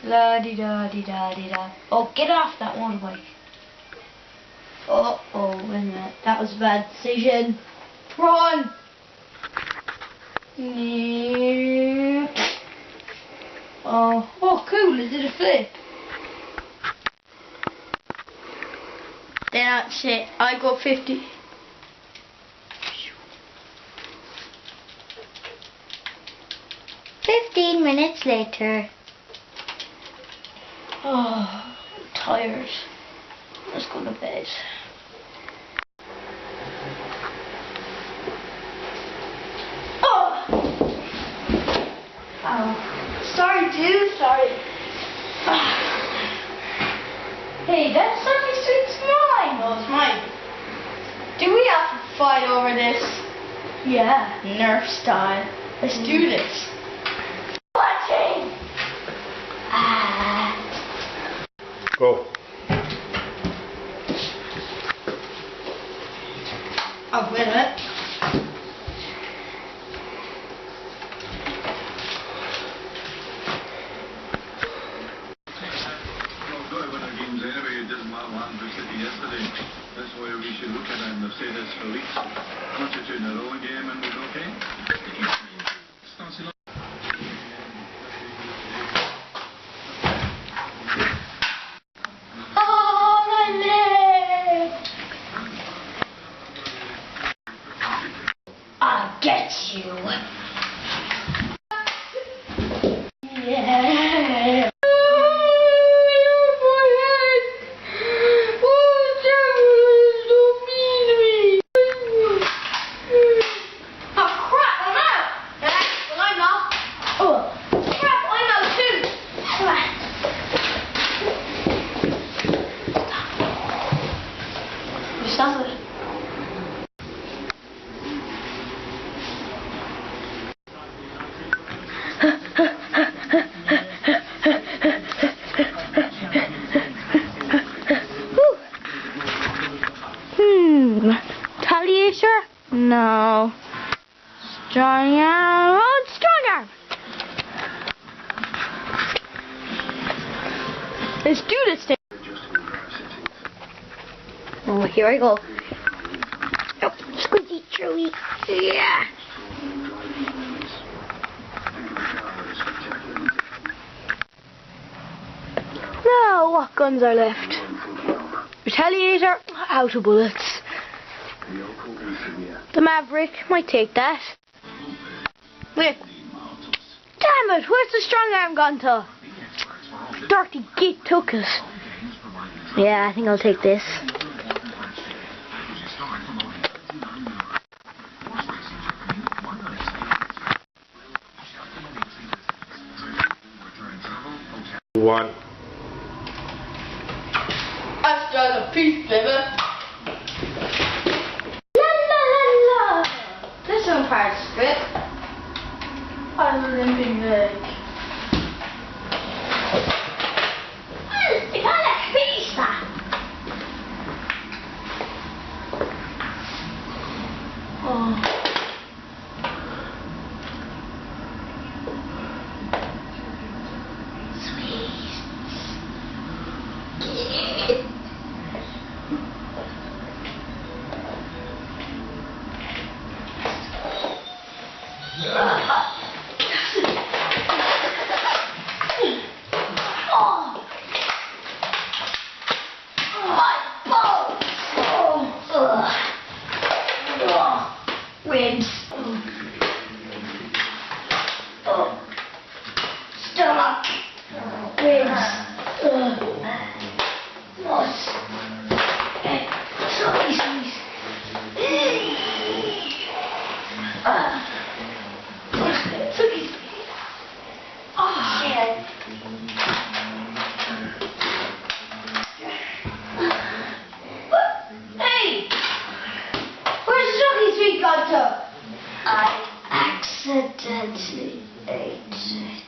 La di da di da di da. Oh, get off that motorbike. Oh, wait a minute. That was a bad decision. Run! Oh, cool, it did a flip. Then that's it. I got 50. 15 minutes later. Oh, I'm tired. Let's go to bed. Sorry, dude. Sorry. Hey, that Sunny Sweet's mine. Oh, it's mine. Do we have to fight over this? Yeah. Nerf style. Let's do this. Watching. Go. Oh, wait a minute. Yesterday, that's why we should look at it and say this for weeks. Not to in a row game and we're okay. Oh, my leg! I'll get you. Yeah. Stop it. Retaliator? No. Strong arm. Oh, it's strong arm. Let's do this thing. Oh, here I go. Oh, squeezy, chewy. Yeah. Now, what guns are left? Retaliator, out of bullets. The Maverick, might take that. Wait. Damn it, where's the strong arm gone to? Dirty git took it. Yeah, I think I'll take this. One. That's just a piece, baby. La la la la. This one part strip. I'm a limping leg. It's all a pizza. Oh. Ribs. Stomach. Ribs. What? Squeeze. Oh, shit. Hey! Where's Chucky Sweet gone to? I accidentally ate it.